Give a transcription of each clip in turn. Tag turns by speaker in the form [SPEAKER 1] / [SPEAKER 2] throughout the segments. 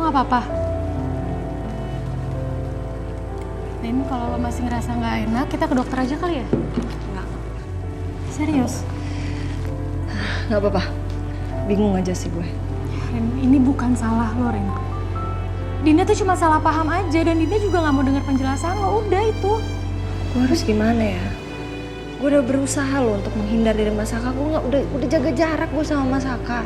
[SPEAKER 1] nggak apa-apa? Rin, kalau lo masih ngerasa nggak enak, kita ke dokter aja kali ya?
[SPEAKER 2] Nggak.
[SPEAKER 1] Serius?
[SPEAKER 2] Nggak apa-apa. Bingung aja sih gue.
[SPEAKER 1] Rin, ini bukan salah lo, Rin. Dinda tuh cuma salah paham aja, dan Dinda juga nggak mau dengar penjelasan lo. Udah itu.
[SPEAKER 2] Gue harus gimana ya? Gue udah berusaha loh untuk menghindar dari Mas Saka. Gue udah jaga jarak gue sama Mas Saka.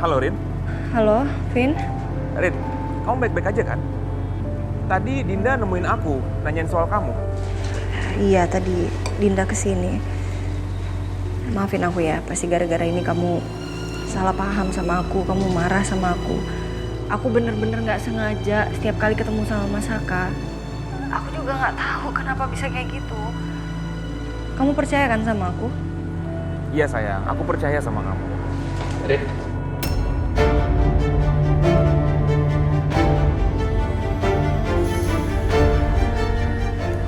[SPEAKER 3] Halo Rin.
[SPEAKER 2] Halo, Vin.
[SPEAKER 3] Rin, kamu baik-baik aja kan? Tadi Dinda nemuin aku, nanyain soal kamu.
[SPEAKER 2] Iya, tadi Dinda kesini. Maafin aku ya, pasti gara-gara ini kamu salah paham sama aku, kamu marah sama aku. Aku bener-bener gak sengaja setiap kali ketemu sama Mas Saka. Aku juga gak tahu kenapa bisa kayak gitu. Kamu percaya kan sama aku?
[SPEAKER 3] Iya sayang, aku percaya sama kamu. Rin.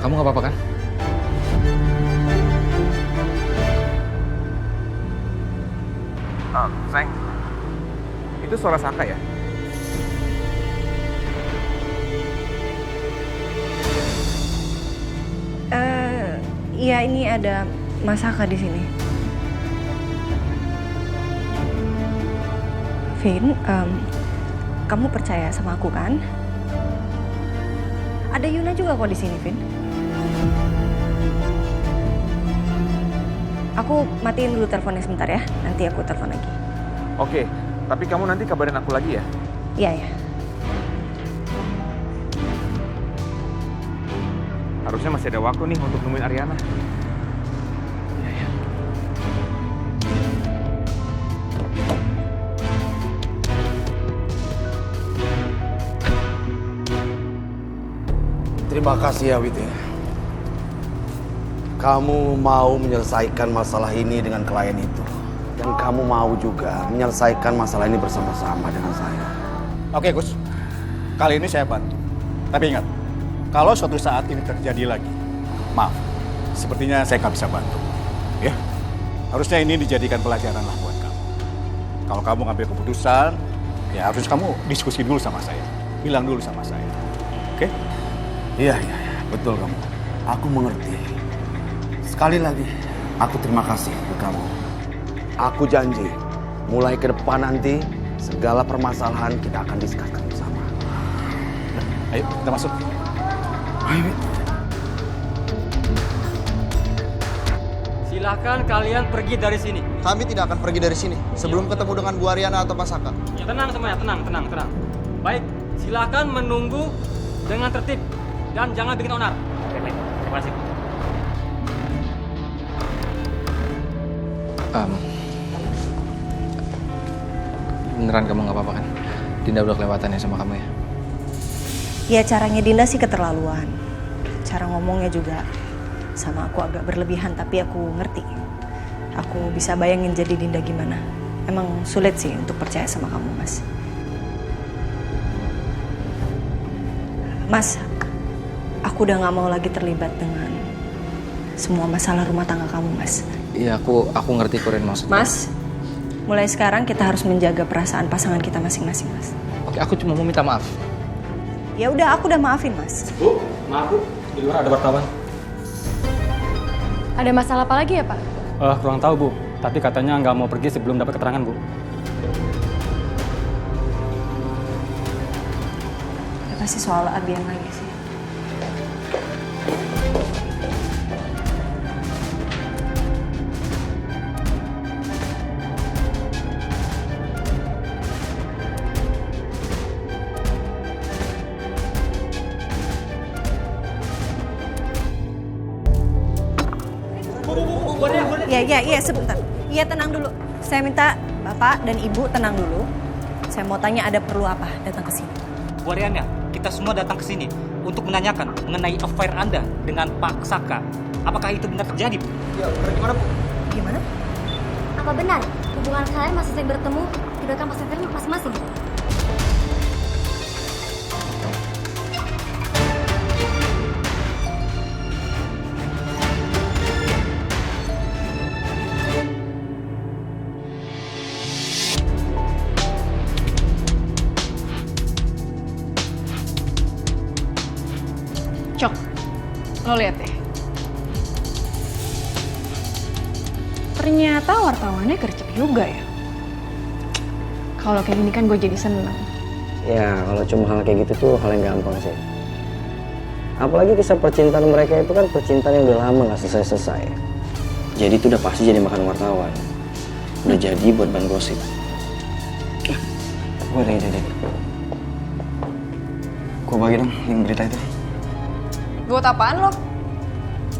[SPEAKER 3] Kamu gak apa-apa kan? Sayang, itu suara Saka ya?
[SPEAKER 2] Iya, ini ada Mas Saka di sini. Vin, kamu percaya sama aku kan? Ada Yuna juga kok di sini, Vin. Aku matiin dulu teleponnya sebentar ya. Nanti aku telepon lagi.
[SPEAKER 3] Oke, tapi kamu nanti kabarin aku lagi ya?
[SPEAKER 2] Iya, ya.
[SPEAKER 3] Harusnya masih ada waktu nih untuk nemuin Ariana. Iya, ya.
[SPEAKER 4] Terima kasih ya Wit. Kamu mau menyelesaikan masalah ini dengan klien itu. Dan kamu mau juga menyelesaikan masalah ini bersama-sama dengan saya.
[SPEAKER 5] Oke Gus, kali ini saya bantu. Tapi ingat, kalau suatu saat ini terjadi lagi, maaf, sepertinya saya nggak bisa bantu. Ya, harusnya ini dijadikan pelajaran lah buat kamu. Kalau kamu ngambil keputusan, ya harus kamu diskusi dulu sama saya. Bilang dulu sama saya. Oke?
[SPEAKER 4] Iya, betul kamu. Aku mengerti. Sekali lagi, aku terima kasih ke kamu. Aku janji, mulai ke depan nanti, segala permasalahan kita akan diskusikan bersama.
[SPEAKER 5] Ayo, kita masuk.
[SPEAKER 4] Ayo,
[SPEAKER 6] Silahkan kalian pergi dari sini.
[SPEAKER 7] Kami tidak akan pergi dari sini sebelum ketemu dengan Bu Ariana atau Pak Saka.
[SPEAKER 6] Ya, tenang semuanya, tenang. Baik, silahkan menunggu dengan tertib dan jangan bikin onar. Oke, baik. Terima kasih.
[SPEAKER 3] Beneran kamu gak apa-apa kan? Dinda udah kelewatan ya sama kamu ya?
[SPEAKER 2] Ya caranya Dinda sih keterlaluan. Cara ngomongnya juga sama aku agak berlebihan, tapi aku ngerti. Aku bisa bayangin jadi Dinda gimana. Emang sulit sih untuk percaya sama kamu, Mas. Mas, aku udah gak mau lagi terlibat dengan semua masalah rumah tangga kamu, Mas.
[SPEAKER 3] Iya, aku ngerti Kurin maksudnya.
[SPEAKER 2] Mas, mulai sekarang kita harus menjaga perasaan pasangan kita masing-masing, Mas.
[SPEAKER 3] Oke, aku cuma mau minta maaf.
[SPEAKER 2] Ya udah, aku udah maafin, Mas.
[SPEAKER 6] Bu, maaf Bu, di luar ada wartawan.
[SPEAKER 1] Ada masalah apa lagi ya, Pak?
[SPEAKER 6] Kurang tahu Bu, tapi katanya nggak mau pergi sebelum dapat keterangan Bu.
[SPEAKER 2] Ya pasti soal Abian lagi sih. Iya, sebentar. Iya, tenang dulu. Saya minta Bapak dan Ibu tenang dulu. Saya mau tanya ada perlu apa datang ke sini.
[SPEAKER 8] Bu Ariana, kita semua datang ke sini untuk menanyakan mengenai affair Anda dengan Pak Saka. Apakah itu benar terjadi, Bu?
[SPEAKER 7] Ya, gimana Bu?
[SPEAKER 2] Gimana?
[SPEAKER 9] Apa benar hubungan kalian masih sering bertemu di belakang pesantren masing-masing?
[SPEAKER 1] Lo lihat deh. Ternyata wartawannya gercep juga ya. Kalau kayak gini kan gue jadi seneng.
[SPEAKER 10] Ya, kalau cuma hal kayak gitu tuh hal yang gampang sih. Apalagi kisah percintaan mereka itu kan percintaan yang udah lama gak selesai-selesai. Jadi itu udah pasti jadi makan wartawan. Udah jadi buat bahan gosip. Gue ada ide deh. Gue bagi dong link berita itu.
[SPEAKER 2] Buat apaan lo?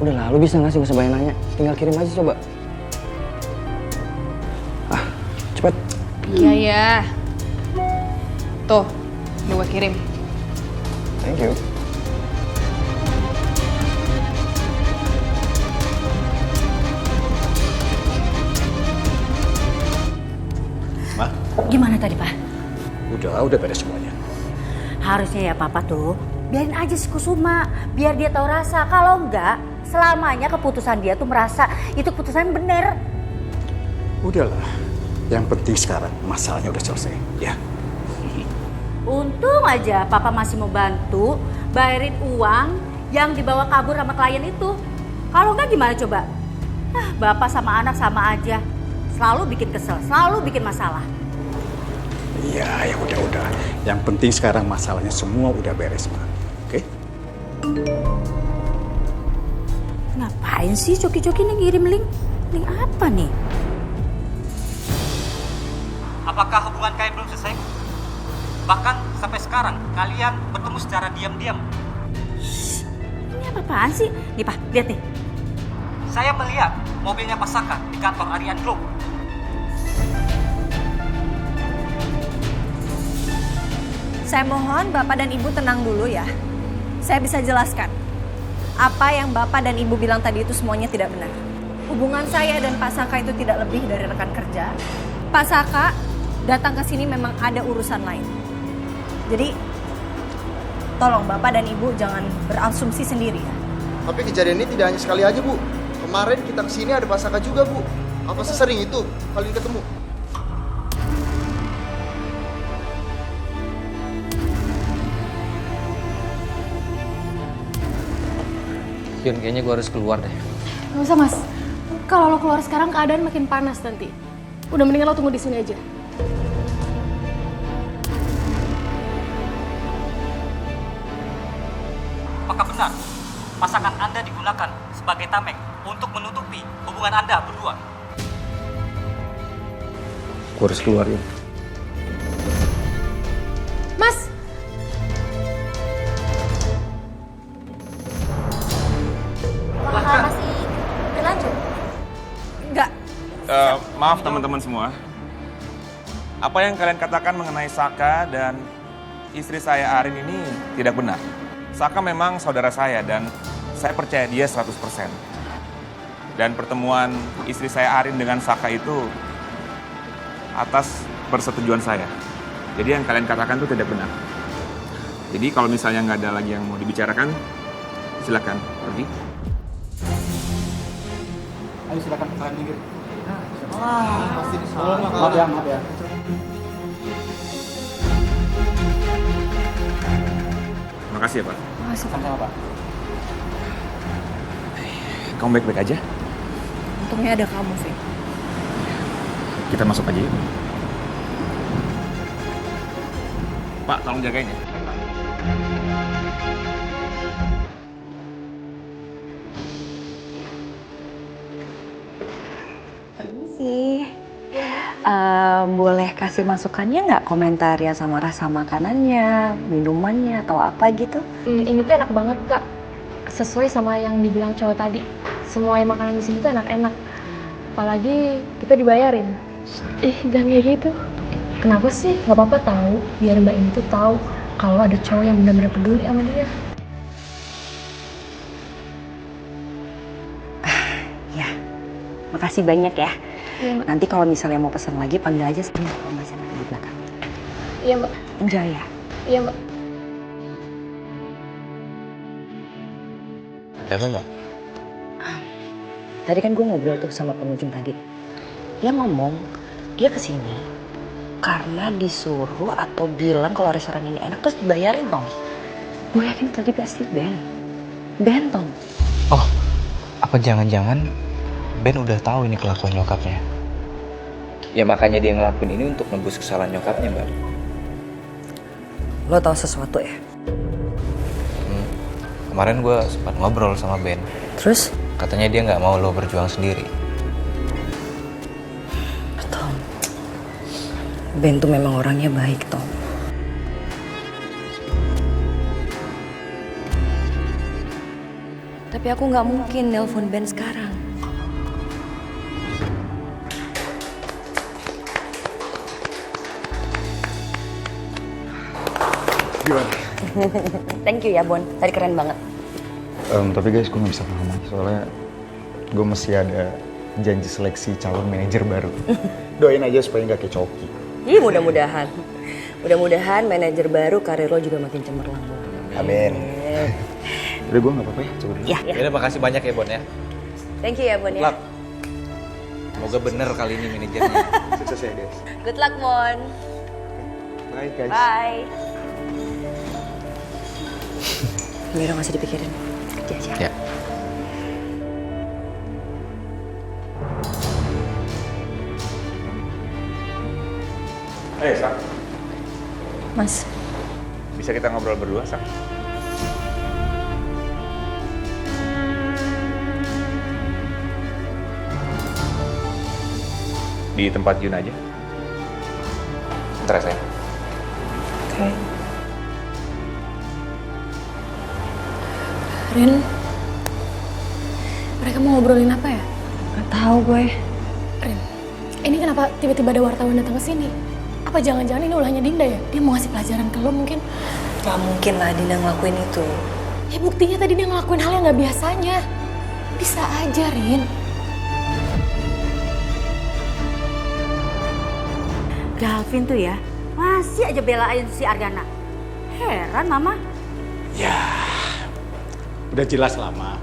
[SPEAKER 10] Udah lah, lu bisa gak sih, gak usah banyak nanya. Tinggal kirim aja coba. Cepet.
[SPEAKER 1] Iya ya. Tuh, udah gue kirim.
[SPEAKER 10] Thank you.
[SPEAKER 5] Ma,
[SPEAKER 11] Gimana tadi, Pak?
[SPEAKER 5] udah beres semuanya.
[SPEAKER 11] Harusnya ya Papa tuh biarin aja si Kusuma, biar dia tahu rasa. Kalau enggak, selamanya keputusan dia tuh merasa itu keputusan yang bener.
[SPEAKER 5] Udahlah, yang penting sekarang masalahnya udah selesai, ya.
[SPEAKER 11] Untung aja Papa masih mau bantu bayarin uang yang dibawa kabur sama klien itu. Kalau enggak gimana coba? Bapak sama anak sama aja. Selalu bikin kesel, selalu bikin masalah.
[SPEAKER 5] Iya, ya udah. Yang penting sekarang masalahnya semua udah beres, Ma. Oke?
[SPEAKER 11] Ngapain sih Coki-Coki nih ngirim link? Link apa nih?
[SPEAKER 8] Apakah hubungan kalian belum selesai? Bahkan sampai sekarang kalian bertemu secara diam-diam.
[SPEAKER 11] Ini apa-apaan sih? Nih Pak, lihat nih.
[SPEAKER 8] Saya melihat mobilnya Pak Saka di kantor Aryan Group.
[SPEAKER 2] Saya mohon Bapak dan Ibu tenang dulu ya. Saya bisa jelaskan. Apa yang Bapak dan Ibu bilang tadi itu semuanya tidak benar. Hubungan saya dan Pak Saka itu tidak lebih dari rekan kerja. Pak Saka datang ke sini memang ada urusan lain. Jadi, tolong Bapak dan Ibu jangan berasumsi sendiri ya.
[SPEAKER 7] Tapi kejadian ini tidak hanya sekali aja, Bu. Kemarin kita kesini ada Pak Saka juga, Bu. Apa sesering itu kalian ketemu?
[SPEAKER 6] Yun, kayaknya gue harus keluar deh.
[SPEAKER 1] Gak usah mas. Kalau lo keluar sekarang keadaan makin panas nanti. Udah mendingan lo tunggu di sini aja.
[SPEAKER 8] Apakah benar pasangan Anda digunakan sebagai tameng untuk menutupi hubungan Anda berdua?
[SPEAKER 10] Gue harus keluar ya.
[SPEAKER 1] Mas!
[SPEAKER 9] Apakah masih berlanjut?
[SPEAKER 2] Enggak.
[SPEAKER 3] Maaf teman-teman semua. Apa yang kalian katakan mengenai Saka dan istri saya Arin ini tidak benar. Saka memang saudara saya dan saya percaya dia 100%. Dan pertemuan istri saya Arin dengan Saka itu atas persetujuan saya. Jadi yang kalian katakan itu tidak benar. Jadi kalau misalnya nggak ada lagi yang mau dibicarakan, silakan pergi.
[SPEAKER 5] Ayo silakan kalian minggir.
[SPEAKER 7] Pasti disalah.
[SPEAKER 5] Maaf ya.
[SPEAKER 3] Makasih ya Pak.
[SPEAKER 2] Makasih Pak.
[SPEAKER 5] Sama-sama, Pak.
[SPEAKER 3] Kamu baik-baik aja?
[SPEAKER 2] Untungnya ada kamu, Vin.
[SPEAKER 3] Kita masuk aja yuk. Pak, tolong jagain ya.
[SPEAKER 12] Sih, boleh kasih masukannya nggak komentar ya sama rasa makanannya, minumannya atau apa gitu?
[SPEAKER 1] Ini tuh enak banget kak. Sesuai sama yang dibilang cowok tadi. Semua yang makanan di sini tuh enak-enak. Apalagi kita dibayarin. Jangan kayak gitu. Kenapa sih? Gak apa-apa tahu. Biar mbak ini tuh tahu kalau ada cowok yang benar-benar peduli sama dia.
[SPEAKER 12] Ya, makasih banyak ya.
[SPEAKER 1] Iya mbak.
[SPEAKER 12] Nanti kalau misalnya mau pesan lagi panggil aja saya kalau masih ada di belakang.
[SPEAKER 1] Iya mbak.
[SPEAKER 12] Enjoy ya.
[SPEAKER 1] Iya mbak.
[SPEAKER 10] Apa enggak?
[SPEAKER 12] Tadi kan gue ngobrol tuh sama pengunjung tadi. Dia ngomong dia kesini karena disuruh atau bilang kalau restoran ini enak terus dibayarin Tom. Gue yakin tadi pasti Ben Tom.
[SPEAKER 13] Oh, apa jangan-jangan Ben udah tahu ini kelakuan nyokapnya? Ya makanya dia ngelakuin ini untuk nebus kesalahan nyokapnya, Mbak.
[SPEAKER 2] Lo tahu sesuatu ya?
[SPEAKER 13] Kemarin gue sempat ngobrol sama Ben.
[SPEAKER 2] Terus?
[SPEAKER 13] Katanya dia nggak mau lo berjuang sendiri.
[SPEAKER 2] Tom, Ben tuh memang orangnya baik, Tom. Tapi aku nggak mungkin nelpon Ben sekarang.
[SPEAKER 5] Gimana?
[SPEAKER 2] Thank you ya, Bon. Tadi keren banget.
[SPEAKER 14] Tapi guys, gue gak bisa ngomong soalnya gue masih ada janji seleksi calon manajer baru.
[SPEAKER 5] Doain aja supaya nggak kayak Coki.
[SPEAKER 2] Ih, mudah-mudahan. Mudah-mudahan manajer baru karir lo juga makin cemerlang.
[SPEAKER 14] Amin. Udah gue gak apa-apa ya, coba dulu.
[SPEAKER 2] Ya.
[SPEAKER 13] Ya, makasih banyak ya Bon ya.
[SPEAKER 2] Thank you ya, Bon ya.
[SPEAKER 13] Good luck. Semoga bener kali ini manajernya.
[SPEAKER 14] Sukses ya guys.
[SPEAKER 2] Good luck, Mon.
[SPEAKER 14] Bye guys.
[SPEAKER 2] Bye. Mira masih dipikirin. Kerja aja.
[SPEAKER 13] Ya.
[SPEAKER 3] Sak.
[SPEAKER 2] Mas.
[SPEAKER 3] Bisa kita ngobrol berdua, Sak? Di tempat Jun aja.
[SPEAKER 13] Bentar ya, sayang.
[SPEAKER 2] Oke.
[SPEAKER 1] Rin, mereka mau ngobrolin apa ya?
[SPEAKER 2] Gak tahu gue.
[SPEAKER 1] Rin, ini kenapa tiba-tiba ada wartawan datang ke sini? Apa jangan-jangan ini ulahnya Dinda ya? Dia mau ngasih pelajaran ke lo mungkin?
[SPEAKER 2] Gak mungkin lah Dinda ngelakuin itu.
[SPEAKER 1] Ya buktinya tadi dia ngelakuin hal yang gak biasanya. Bisa aja, Rin.
[SPEAKER 11] Galvin tuh ya, masih aja belain si Argana. Heran Mama.
[SPEAKER 5] Ya, udah jelas lama.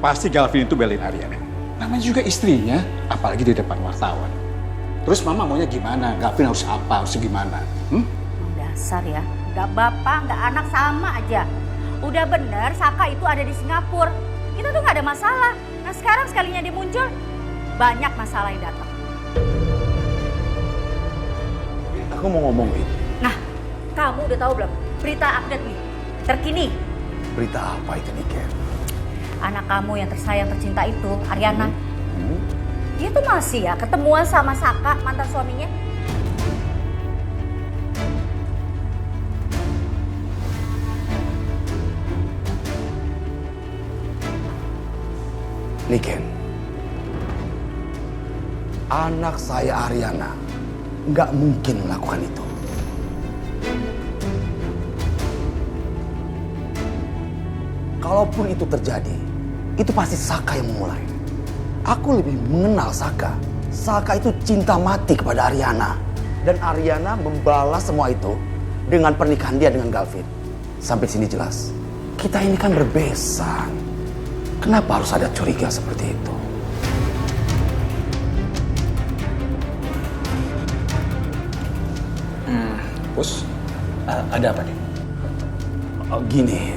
[SPEAKER 5] Pasti Galvin itu belain Ariana. Namanya juga istrinya, apalagi di depan wartawan. Terus Mama maunya gimana? Galvin harus apa? Harus gimana?
[SPEAKER 11] Dasar ya, nggak bapak, nggak anak sama aja. Udah bener Saka itu ada di Singapura. Kita tuh nggak ada masalah. Nah sekarang sekalinya dia muncul, banyak masalah yang datang.
[SPEAKER 4] Aku mau ngomongin.
[SPEAKER 11] Nah, kamu udah tahu belum berita update nih, terkini?
[SPEAKER 4] Berita apa itu nih, Ken?
[SPEAKER 11] Anak kamu yang tersayang tercinta itu, Ariana. Dia tuh masih ya ketemuan sama Saka, mantan suaminya.
[SPEAKER 4] Nih, Ken. Anak saya Ariana nggak mungkin melakukan itu. Kalaupun itu terjadi, itu pasti Saka yang memulai. Aku lebih mengenal Saka. Saka itu cinta mati kepada Ariana. Dan Ariana membalas semua itu dengan pernikahan dia dengan Galvin. Sampai sini jelas. Kita ini kan berbesan. Kenapa harus ada curiga seperti itu?
[SPEAKER 13] Bos, ada apa nih?
[SPEAKER 4] Gini,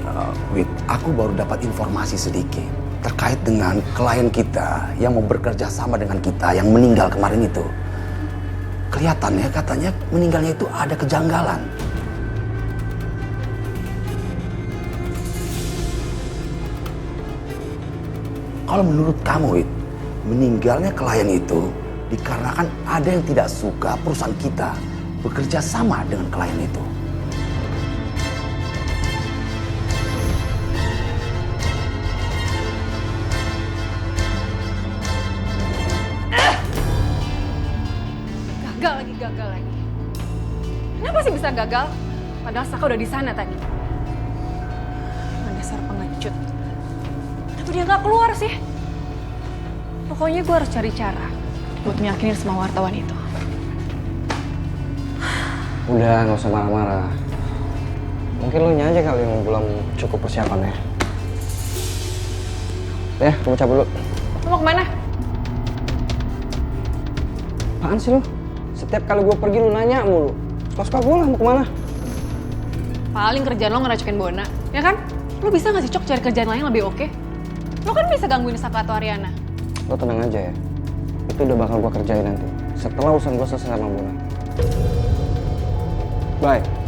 [SPEAKER 4] Wit, aku baru dapat informasi sedikit terkait dengan klien kita yang mau bekerja sama dengan kita yang meninggal kemarin itu. Kelihatannya katanya meninggalnya itu ada kejanggalan. Kalau menurut kamu, Wit, meninggalnya klien itu dikarenakan ada yang tidak suka perusahaan kita bekerja sama dengan klien itu.
[SPEAKER 1] Gagal lagi. Kenapa sih bisa gagal? Padahal Saka udah di sana tadi. Dasar pengecut. Kenapa dia nggak keluar sih? Pokoknya gue harus cari cara buat meyakinin semua wartawan itu.
[SPEAKER 10] Udah, nggak usah marah-marah. Mungkin lo nya aja kali yang belum cukup persiapannya. Ya, kamu cabut dulu.
[SPEAKER 1] Lo mau kemana?
[SPEAKER 10] Apaan sih lo? Setiap kali gue pergi lo nanya mulu. Suka-suka gue lah, mau kemana?
[SPEAKER 1] Paling kerjaan lo ngeracukin Bona, ya kan? Lo bisa nggak sih Cok cari kerjaan lain yang lebih oke?
[SPEAKER 15] Lo kan bisa gangguin Saka atau Ariana.
[SPEAKER 10] Lo tenang aja ya. Itu udah bakal gue kerjain nanti. Setelah urusan gue selesai sama Mona. Bye.